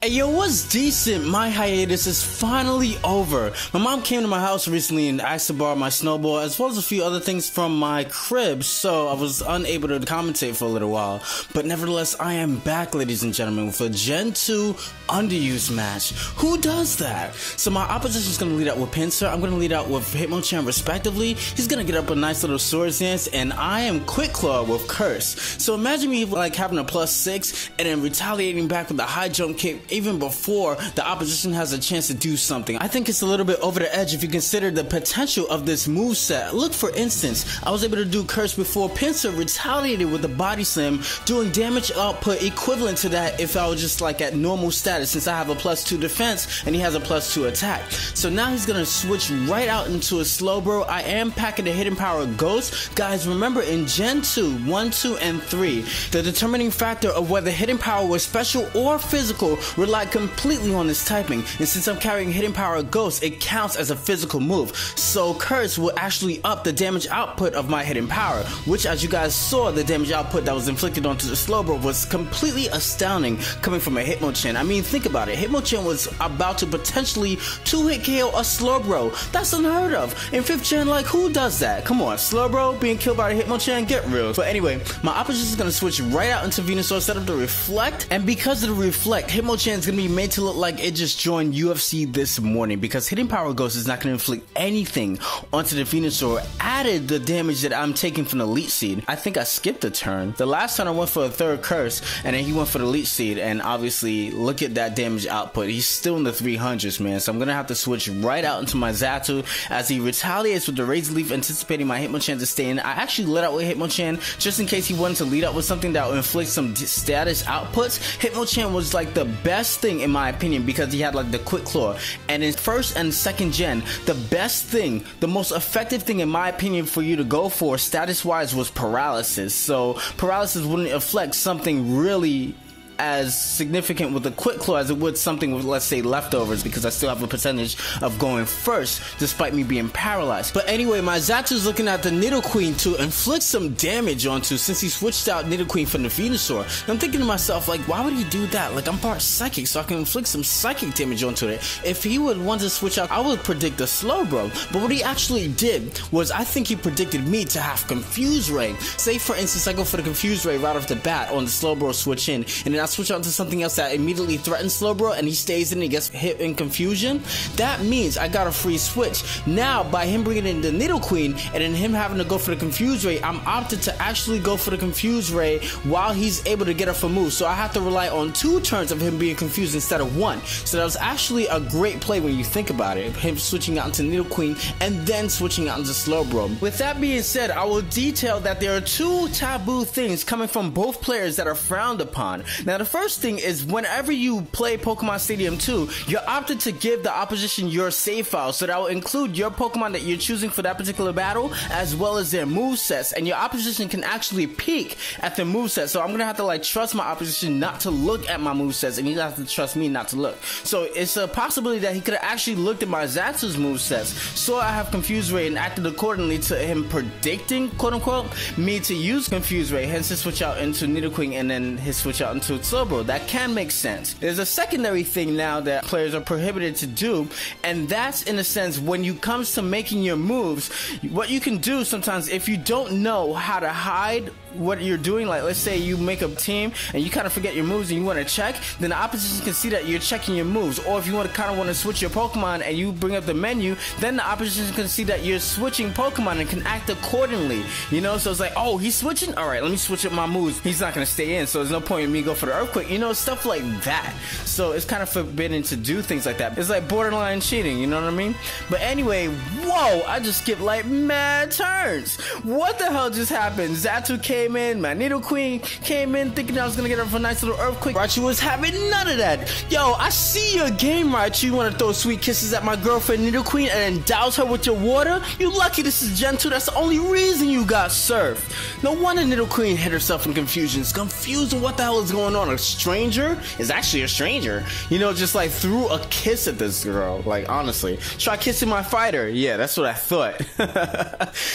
Hey yo, what's decent? My hiatus is finally over. My mom came to my house recently and asked to borrow my snowball as well as a few other things from my crib, so I was unable to commentate for a little while. But nevertheless, I am back, ladies and gentlemen, with a Gen 2 underused match. Who does that? So my opposition is going to lead out with Pinsir. I'm going to lead out with Hitmonchan respectively. He's going to get up a nice little Swords Dance, and I am Quick Claw with Curse. So imagine me like having a +6 and then retaliating back with a high jump kick even before the opposition has a chance to do something. I think it's a little bit over the edge if you consider the potential of this moveset. Look, for instance, I was able to do Curse before Pinsir retaliated with a body slam, doing damage output equivalent to that if I was just like at normal status, since I have a +2 defense and he has a +2 attack. So now he's gonna switch right out into a Slowbro. I am packing the hidden power Ghost. Guys, remember in Gen 2, 1, 2, and 3, the determining factor of whether hidden power was special or physical relied completely on this typing, and since I'm carrying hidden power Ghost, it counts as a physical move. So Curse will actually up the damage output of my hidden power, which, as you guys saw, the damage output that was inflicted onto the Slowbro was completely astounding coming from a Hitmonchan. I mean, think about it. Hitmonchan was about to potentially 2-hit KO a Slowbro. That's unheard of. In 5th gen, like, who does that? Come on, Slowbro being killed by a Hitmonchan? Get real. But anyway, my opposition is going to switch right out into Venusaur, set up the Reflect, and because of the Reflect, Hitmonchan is going to be made to look like it just joined UFC this morning, because hidden power Ghost is not going to inflict anything onto the Venusaur, added the damage that I'm taking from the Leech Seed. I think I skipped a turn. The last turn I went for a 3rd Curse, and then he went for the Leech Seed, and obviously look at that damage output. He's still in the 300s, man, so I'm going to have to switch right out into my Xatu as he retaliates with the Razor Leaf, anticipating my Hitmonchan to stay in. I actually let out with Hitmonchan just in case he wanted to lead up with something that would inflict some status outputs. Hitmonchan was like the best thing in my opinion because he had like the Quick Claw, and in 1st and 2nd gen, the best thing, the most effective thing in my opinion for you to go for status wise was Paralysis. So Paralysis wouldn't affect something really as significant with a Quick Claw as it would something with, let's say, Leftovers, because I still have a percentage of going first despite me being paralyzed. But anyway, my Xatu's looking at the Nidoqueen to inflict some damage onto, since he switched out Nidoqueen from the Venusaur. And I'm thinking to myself, like, why would he do that? Like, I'm part psychic, so I can inflict some psychic damage onto it. If he would want to switch out, I would predict a Slowbro. But what he actually did was, I think he predicted me to have Confuse Ray. Say for instance I go for the Confuse Ray right off the bat on the Slowbro switch in, and then I switch out to something else that immediately threatens Slowbro, and he stays in and gets hit in confusion. That means I got a free switch. Now, by him bringing in the Nidoqueen and then him having to go for the Confuse Ray, I'm opted to actually go for the Confuse Ray while he's able to get off a move. So I have to rely on 2 turns of him being confused instead of 1. So that was actually a great play when you think about it. Him switching out into Nidoqueen and then switching out into Slowbro. With that being said, I will detail that there are 2 taboo things coming from both players that are frowned upon. Now, the first thing is, whenever you play Pokemon Stadium 2, you're opted to give the opposition your save file, so that will include your Pokemon that you're choosing for that particular battle, as well as their movesets, and your opposition can actually peek at their moveset. So I'm gonna have to like trust my opposition not to look at my movesets, and you have to trust me not to look. So it's a possibility that he could have actually looked at my Xatu's movesets, so I have Confuse Ray and acted accordingly to him predicting, quote unquote, me to use Confuse Ray, hence his switch out into Nidoqueen and then his switch out into Slowbro. That can make sense. There's a secondary thing now that players are prohibited to do, and that's in a sense when you comes to making your moves, what you can do sometimes if you don't know how to hide what you're doing, like let's say you make a team and you kind of forget your moves and you want to check, then the opposition can see that you're checking your moves. Or if you want to switch your Pokemon and you bring up the menu, then the opposition can see that you're switching Pokemon and can act accordingly, you know. So it's like, oh, he's switching, alright, let me switch up my moves. He's not going to stay in, so there's no point in me go for the Earthquake, you know, stuff like that. So it's kind of forbidden to do things like that. It's like borderline cheating, you know what I mean? But anyway, whoa, I just skipped like mad turns. What the hell just happened? Xatu came in, my Nidoqueen came in thinking I was gonna get her for a nice little Earthquake. Raichu was having none of that. Yo, I see your game, Raichu. You wanna throw sweet kisses at my girlfriend Nidoqueen and then douse her with your water? You lucky this is Gen 2. That's the only reason you got surfed. No wonder Nidoqueen hit herself in confusion. It's confused on what the hell is going on. A stranger is actually a stranger. You know, just like threw a kiss at this girl. Like, honestly. Try kissing my fighter. Yeah, that's what I thought.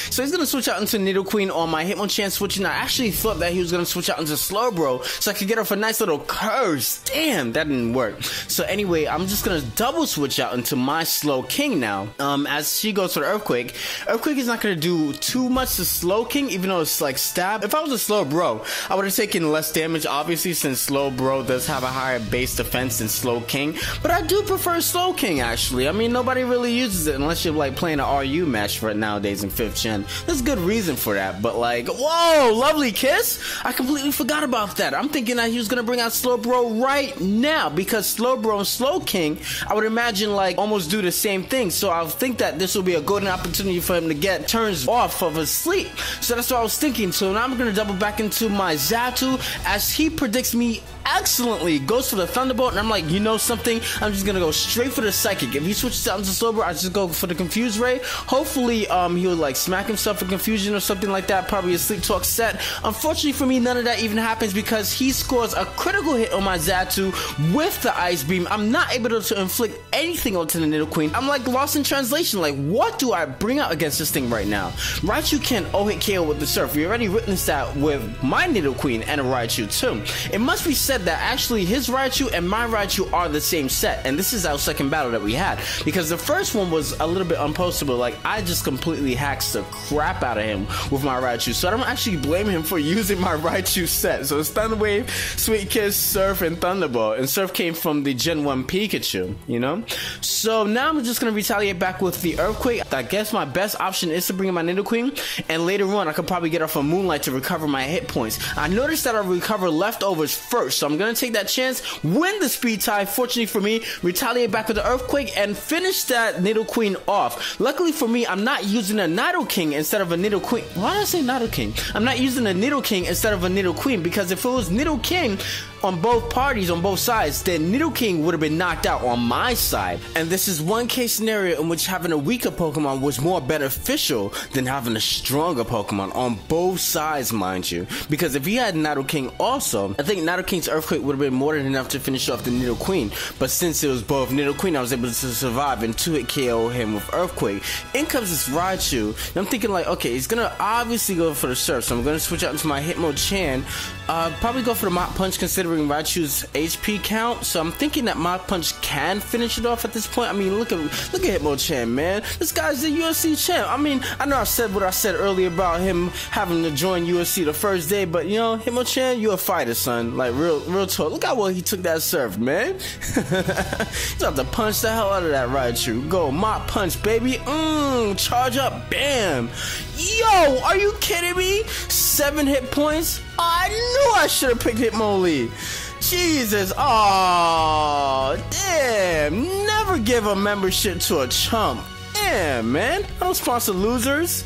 So he's gonna switch out into Nidoqueen on my Hitmonchan switching. I actually thought that he was gonna switch out into Slowbro so I could get off a nice little curse. Damn, that didn't work. So anyway, I'm just gonna double switch out into my Slowking now. As she goes for the Earthquake. Earthquake is not gonna do too much to Slowking, even though it's like stab. If I was a Slowbro, I would have taken less damage, obviously, since Slowbro does have a higher base defense than Slowking. But I do prefer Slowking, actually. I mean, nobody really uses it unless you're like playing an RU match for it nowadays in 5th gen. There's good reason for that, but like, whoa, lovely kiss. I completely forgot about that. I'm thinking that he was gonna bring out Slowbro right now, because Slowbro and Slowking, I would imagine, like almost do the same thing. So I think that this will be a golden opportunity for him to get turns off of his sleep. So that's what I was thinking. So now I'm gonna double back into my Xatu as he predicts me excellently, goes for the Thunderbolt, and I'm like, you know something, I'm just gonna go straight for the Psychic. If he switches out into Slowbro, I just go for the Confuse Ray. Hopefully he'll like smack himself with Confusion or something like that, probably a Sleep Talk set. Unfortunately for me, none of that even happens because he scores a critical hit on my Xatu with the Ice Beam. I'm not able to inflict anything onto the Nidoqueen. I'm like lost in translation, like what do I bring out against this thing right now? Raichu can hit KO with the Surf. We already witnessed that with my Nidoqueen and a Raichu too. It must be said that actually his Raichu and my Raichu are the same set, and this is our second battle that we had, because the first one was a little bit unpostable. Like I just completely hacked the crap out of him with my Raichu, so I don't actually blame him for using my Raichu set. So it's Thunder Wave, Sweet Kiss, Surf, and Thunderbolt, and Surf came from the Gen 1 Pikachu, you know? So now I'm just gonna retaliate back with the Earthquake. I guess my best option is to bring in my Nidoqueen, and later on I could probably get off a Moonlight to recover my hit points. I noticed that I recover leftovers first, so I'm gonna take that chance, win the speed tie, fortunately for me, retaliate back with the Earthquake, and finish that Nidoqueen off. Luckily for me, I'm not using a Nidoking instead of a Nidoqueen. Why did I say Nidoking? I'm not using a Nidoking instead of a Nidoqueen, because if it was Nidoking on both parties, on both sides, then Nidoking would have been knocked out on my side. And this is one case scenario in which having a weaker Pokemon was more beneficial than having a stronger Pokemon on both sides, mind you. Because if he had Nidoking also, I think Nidoking's Earthquake would have been more than enough to finish off the Nidoqueen. But since it was both Nidoqueen, I was able to survive and 2-hit KO him with Earthquake. In comes this Raichu, and I'm thinking like, okay, he's gonna obviously go for the Surf, so I'm gonna switch out into my Hitmonchan. Probably go for the Mach Punch considering Raichu's HP count. So I'm thinking that Mach Punch can finish it off at this point. I mean, look at Hitmonchan, man. This guy's the USC champ. I mean, I know I said what I said earlier about him having to join USC the first day, but you know, Hitmonchan, you a fighter, son. Like real talk. Look how well he took that Surf, man. He's about to punch the hell out of that Raichu. Go Mach Punch, baby. Charge up, bam. Yo, are you kidding me? 7 hit points? I knew I should have picked Hitmonlee. Jesus. Oh, damn. Never give a membership to a chump. Damn, man. I don't sponsor losers.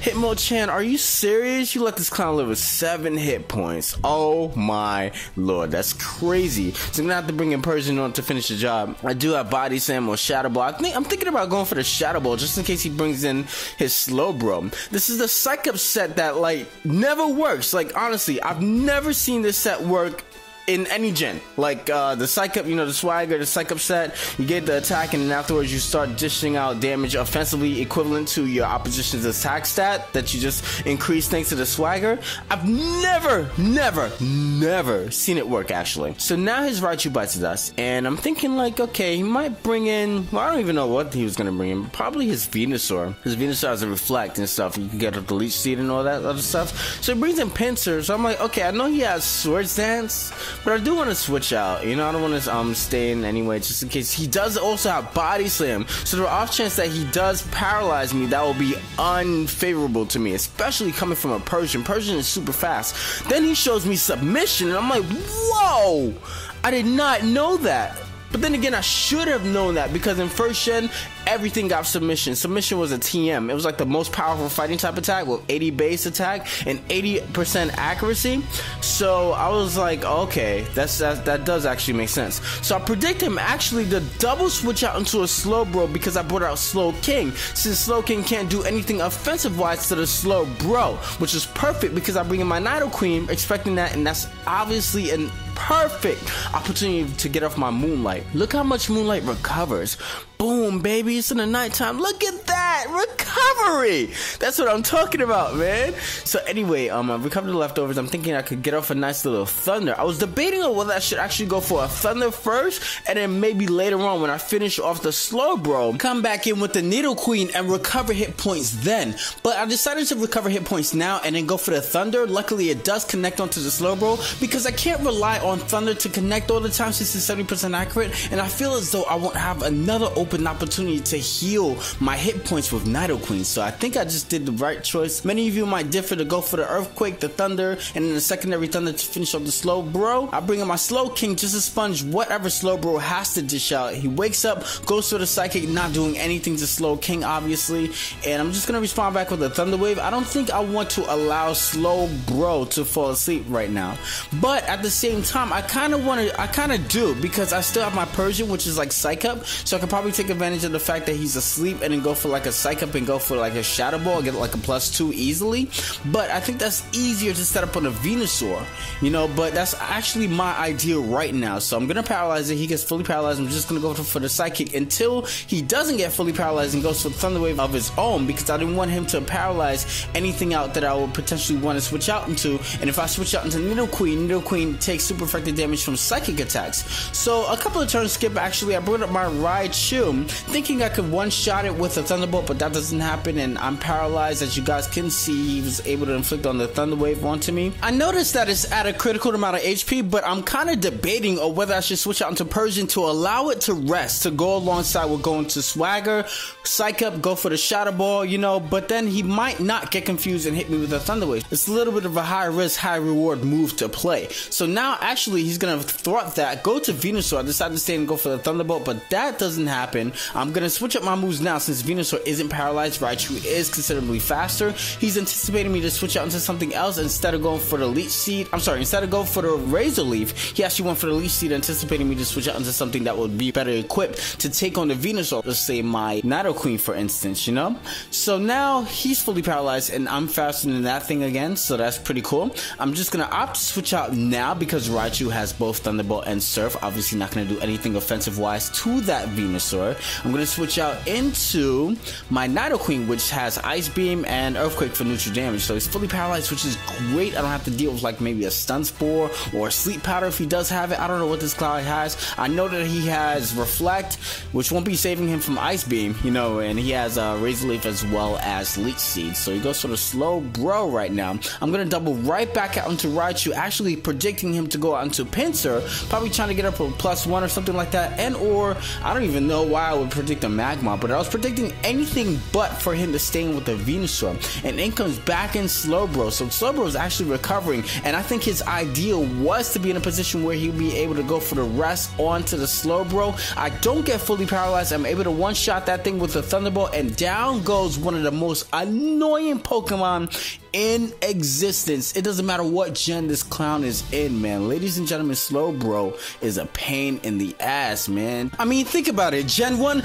Hitmonchan, are you serious? You let this clown live with 7 hit points. Oh my lord, that's crazy. So I'm gonna have to bring in Persian on to finish the job. I do have Body Slam or Shadow Ball. I'm thinking about going for the Shadow Ball just in case he brings in his Slowbro. This is the Psych Up set that like never works. Like honestly, I've never seen this set work in any gen. Like the Psych Up, you know, the Swagger, the Psych Up set, you get the attack and then afterwards you start dishing out damage offensively equivalent to your opposition's attack stat that you just increase thanks to the Swagger. I've never seen it work actually. So now his Raichu bites the dust and I'm thinking like, okay, he might bring in, well, I don't even know what he was gonna bring in, probably his Venusaur. His Venusaur has a Reflect and stuff, you can get the Leech Seed and all that other stuff. So he brings in Pinsir, so I'm like, okay, I know he has Swords Dance, but I do want to switch out, you know, I don't want to stay in anyway, just in case. He does also have Body Slam, so the off chance that he does paralyze me, that will be unfavorable to me, especially coming from a Persian. Persian is super fast. Then he shows me Submission, and I'm like, whoa, I did not know that. But then again, I should have known that because in first gen, everything got Submission. Submission was a TM. It was like the most powerful fighting type attack with 80 base attack and 80% accuracy. So I was like, okay, that does actually make sense. So I predict him actually to double switch out into a Slowbro because I brought out Slowking. Since Slowking can't do anything offensive wise to the Slowbro, which is perfect because I bring in my Nidoqueen expecting that, and that's obviously an perfect opportunity to get off my Moonlight. Look how much Moonlight recovers. Boom, baby, it's in the nighttime. Look at that. that? Recovery! That's what I'm talking about, man. So anyway, I recovered the leftovers. I'm thinking I could get off a nice little thunder. I was debating on whether I should actually go for a thunder first, and then maybe later on when I finish off the Slowbro, come back in with the Nidoqueen and recover hit points then. But I decided to recover hit points now and then go for the thunder. Luckily, it does connect onto the Slowbro because I can't rely on thunder to connect all the time since it's 70% accurate, and I feel as though I won't have another open opportunity to heal my hit points with Nidoqueen. So I think I just did the right choice. Many of you might differ to go for the earthquake, the thunder, and then the secondary thunder to finish off the Slowbro. I bring in my Slowking just to sponge whatever Slowbro has to dish out. He wakes up, goes for the psychic, not doing anything to Slowking obviously, and I'm just gonna respond back with a thunder wave. I don't think I want to allow Slowbro to fall asleep right now, but at the same time I kind of do, because I still have my Persian, which is like psych up, so I could probably take advantage of the fact that he's asleep and then go for like a psych up and go for like a shadow ball, get like a +2 easily. But I think that's easier to set up on a Venusaur, you know, but that's actually my idea right now. So I'm gonna paralyze it. He gets fully paralyzed. I'm just gonna go for the psychic until he doesn't get fully paralyzed and goes for thunder wave of his own, because I didn't want him to paralyze anything out that I would potentially want to switch out into. And if I switch out into Nidoqueen takes super effective damage from psychic attacks. So a couple of turns skip, actually I brought up my Raichu thinking I could one-shot it with a thunderbolt, but that doesn't happen and I'm paralyzed. As you guys can see, he was able to inflict on the thunder wave onto me. I noticed that it's at a critical amount of HP, but I'm kind of debating on whether I should switch out into Persian to allow it to rest, to go alongside with going to Swagger, psych up, go for the shadow ball, you know, but then he might not get confused and hit me with a thunder wave. It's a little bit of a high risk, high reward move to play. So now actually he's gonna thwart that, go to Venusaur. I decided to stay and go for the thunderbolt, but that doesn't happen. I'm gonna switch up my moves now since Venusaur isn't paralyzed. Raichu is considerably faster. He's anticipating me to switch out into something else instead of going for the Leech Seed. I'm sorry, instead of going for the Razor Leaf, he actually went for the Leech Seed, anticipating me to switch out into something that would be better equipped to take on the Venusaur. Let's say my Nidoqueen, for instance, you know? So now he's fully paralyzed and I'm faster than that thing again, so that's pretty cool. I'm just gonna opt to switch out now because Raichu has both Thunderbolt and Surf. Obviously not gonna do anything offensive wise to that Venusaur. I'm gonna switch out into my Nidoqueen, which has Ice Beam and Earthquake for neutral damage. So he's fully paralyzed, which is great. I don't have to deal with like maybe a Stun Spore or a Sleep Powder if he does have it. I don't know what this Cloud has. I know that he has Reflect, which won't be saving him from Ice Beam, you know, and he has Razor Leaf as well as Leech Seed. So he goes for the Slowbro right now. I'm gonna double right back out into Raichu, actually predicting him to go out into Pinsir, probably trying to get up a +1 or something like that, and or I don't even know why I would predict a Magmar, but I was predicting anything but for him to stay in with the Venusaur. And in comes back in Slowbro. So Slowbro is actually recovering, and I think his ideal was to be in a position where he'd be able to go for the rest onto the Slowbro. I don't get fully paralyzed. I'm able to one-shot that thing with the Thunderbolt, and down goes one of the most annoying Pokemon in existence. It doesn't matter what gen this clown is in, man. Ladies and gentlemen, Slowbro is a pain in the ass, man. I mean, think about it. Gen 1,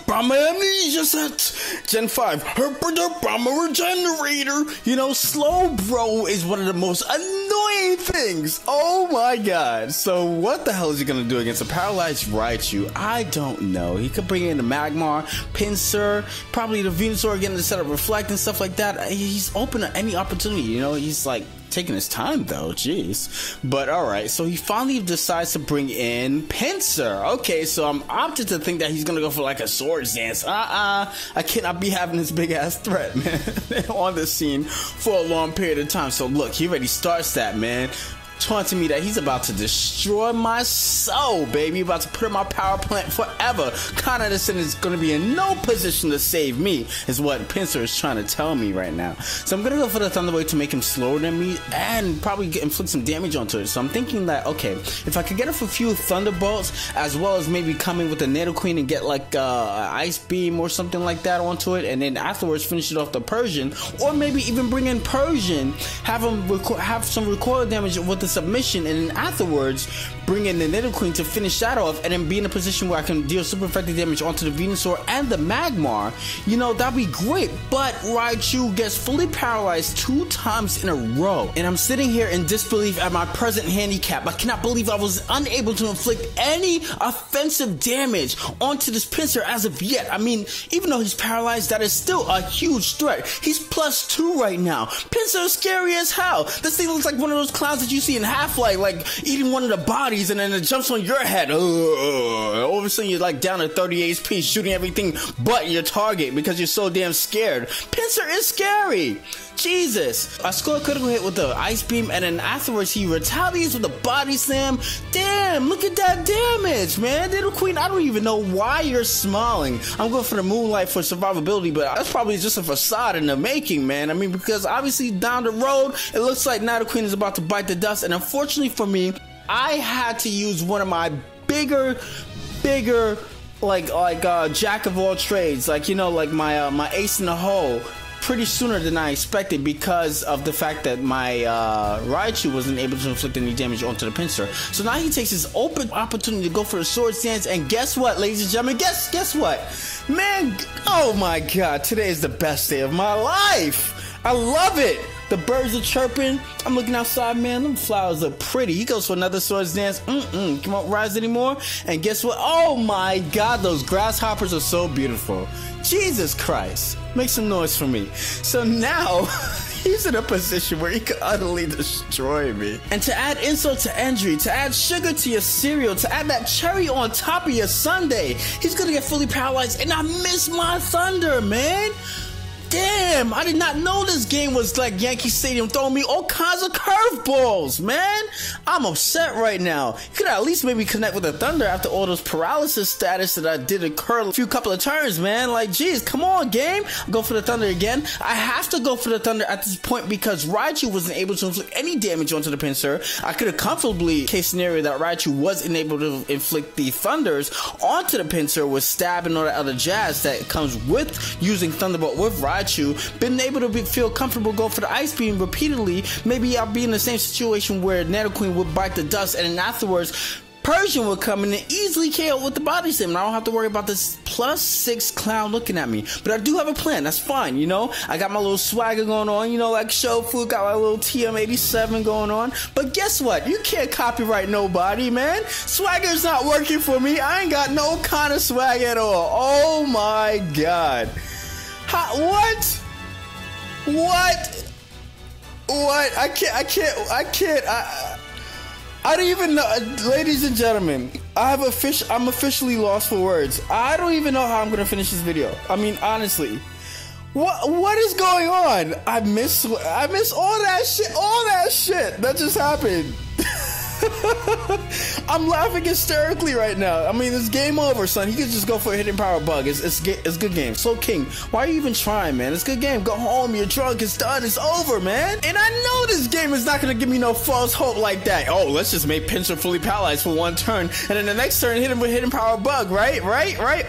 Amnesia set. Gen 5, Regenerator. You know, Slowbro is one of the most annoying things. Oh my god. So what the hell is he gonna do against a paralyzed Raichu? I don't know. He could bring in the Magmar, Pinsir, probably the Venusaur again to set up Reflect and stuff like that. He's open to any opportunity, you know. He's like taking his time though, jeez. But alright, so he finally decides to bring in Pinsir. Okay, so I'm opted to think that he's gonna go for like a Swords Dance. I cannot be having this big ass threat, man, on the scene for a long period of time. So look, he already starts that, man, taunting me that he's about to destroy my soul, baby, about to put in my power plant forever. Condescending is going to be in no position to save me, is what Pinsir is trying to tell me right now. So I'm going to go for the Thunder Wave to make him slower than me and probably inflict some damage onto it. So I'm thinking that, okay, if I could get off a few Thunderbolts, as well as maybe come in with the Nidoqueen and get like Ice Beam or something like that onto it, and then afterwards finish it off the Persian, or maybe even bring in Persian, have him have some recoil damage with the the submission, and then afterwards bring in the Nidoqueen to finish that off, and then be in a position where I can deal super effective damage onto the Venusaur and the Magmar, you know, that'd be great. But Raichu gets fully paralyzed 2 times in a row, and I'm sitting here in disbelief at my present handicap. I cannot believe I was unable to inflict any offensive damage onto this Pinsir as of yet. I mean, even though he's paralyzed, that is still a huge threat. He's +2 right now. Pinsir is scary as hell. This thing looks like one of those clowns that you see in Half-Life, like eating one of the bodies, and then it jumps on your head. All of a sudden you're like down to 30 HP, shooting everything but your target because you're so damn scared. Pinsir is scary. Jesus. I score a critical hit with the Ice Beam, and then afterwards he retaliates with a Body Slam. Damn, look at that damage, man. Nidoqueen, I don't even know why you're smiling. I'm going for the Moonlight for survivability, but that's probably just a facade in the making, man. I mean, because obviously down the road, it looks like Nidoqueen is about to bite the dust, and unfortunately for me, I had to use one of my bigger like jack of all trades, like, you know, like my ace in the hole, pretty sooner than I expected, because of the fact that my Raichu wasn't able to inflict any damage onto the Pinsir. So now he takes his open opportunity to go for the Swords Dance, and guess what, ladies and gentlemen? Guess what? Man, oh my god, today is the best day of my life. I love it. The birds are chirping. I'm looking outside, man. Them flowers are pretty. He goes for another Swords Dance. Come on, rise anymore. And guess what? Oh my god, those grasshoppers are so beautiful. Jesus Christ. Make some noise for me. So now he's in a position where he could utterly destroy me. And to add insult to injury, to add sugar to your cereal, to add that cherry on top of your sundae, he's gonna get fully paralyzed, and I miss my thunder, man. Damn, I did not know this game was like Yankee Stadium throwing me all kinds of curveballs, man. I'm upset right now. You could at least maybe connect with the Thunder after all those paralysis status that I did occur a few couple of turns, man. Like, geez, come on, game. I'll go for the Thunder again. I have to go for the Thunder at this point because Raichu wasn't able to inflict any damage onto the Pinsir. I could have comfortably, case scenario, that Raichu wasn't able to inflict the Thunders onto the Pinsir with stab and all that other jazz that comes with using Thunderbolt with Raichu. Been able to feel comfortable go for the Ice Beam repeatedly. Maybe I'll be in the same situation where Nidoqueen would bite the dust, and then afterwards Persian would come in and easily KO with the Body Slam, and I don't have to worry about this +6 clown looking at me. But I do have a plan. That's fine, you know. I got my little swagger going on, you know, like show food, got my little TM87 going on. But guess what? You can't copyright nobody, man. Swagger's not working for me. I ain't got no kind of swag at all. Oh my god. What? I don't even know, ladies and gentlemen. I'm officially lost for words. I don't even know how I'm gonna finish this video. I mean, honestly, what is going on? I miss all that shit that just happened. I'm laughing hysterically right now. I mean, it's game over, son. He could just go for a hidden power bug. It's good game. Slowking, why are you even trying, man? It's good game. Go home. You're drunk. It's done. It's over, man. And I know this game is not gonna give me no false hope like that. Oh, let's just make Pinsir fully paralyzed for one turn, and then the next turn hit him with hidden power bug. Right.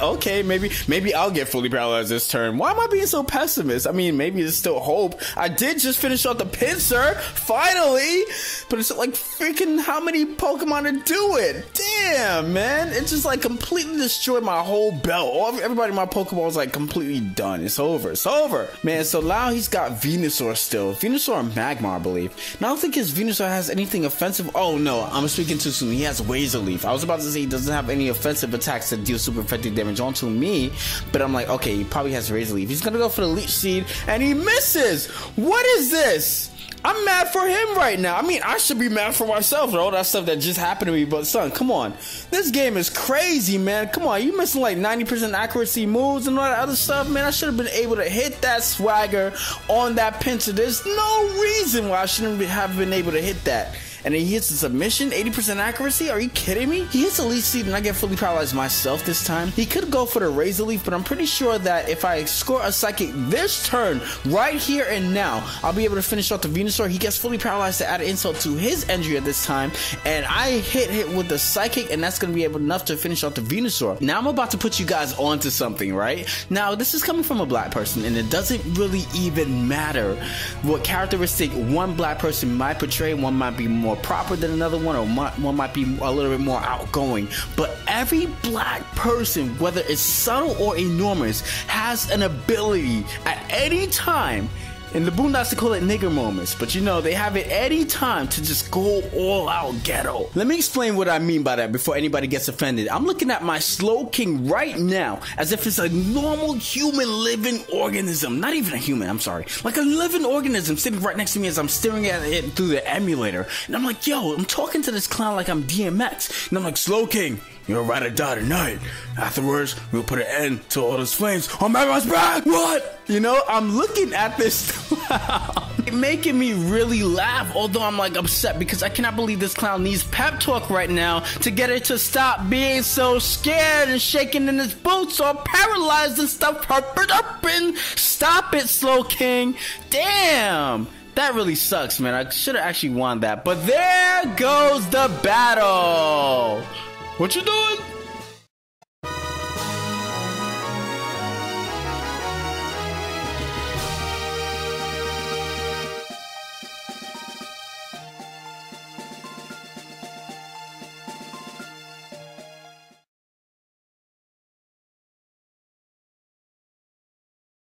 Okay, maybe I'll get fully paralyzed this turn. Why am I being so pessimist? I mean, maybe there's still hope. I did just finish off the Pinsir finally, but it's like freaking how many Pokemon to do it? Damn, man. It just like completely destroyed my whole belt. Everybody in my Pokemon was like completely done. It's over. Man, so now he's got Venusaur still. Venusaur and Magmar, I believe. Now I don't think his Venusaur has anything offensive. Oh no, I'm speaking too soon. He has Razor Leaf. I was about to say he doesn't have any offensive attacks that deal super effective damage onto me, but I'm like, okay, he probably has Razor Leaf. He's gonna go for the Leech Seed, and he misses. What is this? I'm mad for him right now. I mean, I should be mad for myself and all that stuff that just happened to me, but son, come on. This game is crazy, man. Come on, you missing like 90% accuracy moves and all that other stuff, man. I should have been able to hit that swagger on that Pinsir. There's no reason why I shouldn't have been able to hit that. And then he hits a submission, 80% accuracy? Are you kidding me? He hits a Leech Seed and I get fully paralyzed myself this time. He could go for the Razor Leaf, but I'm pretty sure that if I score a Psychic this turn, right here and now, I'll be able to finish off the Venusaur. He gets fully paralyzed to add insult to his injury at this time, and I hit with the Psychic, and that's going to be enough to finish off the Venusaur. Now I'm about to put you guys onto something, right? Now, this is coming from a black person, and it doesn't really even matter what characteristic one black person might portray. One might be more more proper than another one, or one might be a little bit more outgoing. But every black person, whether it's subtle or enormous, has an ability at any time. In the Boondocks, they call it nigger moments, but you know, they have it any time to just go all out ghetto. Let me explain what I mean by that before anybody gets offended. I'm looking at my Slowking right now as if it's a normal human living organism. Not even a human, I'm sorry. Like a living organism sitting right next to me as I'm staring at it through the emulator. And I'm like, yo, I'm talking to this clown like I'm DMX. And I'm like, Slowking, you'll ride or die tonight. Afterwards, we'll put an end to all those flames on everyone's back. What? You know, I'm looking at this clown. It's making me really laugh, although I'm like upset because I cannot believe this clown needs pep talk right now to get it to stop being so scared and shaking in his boots or paralyzed and stuff. Stop it, Slowking. Damn. That really sucks, man. I should have actually won that. But there goes the battle. What you doing?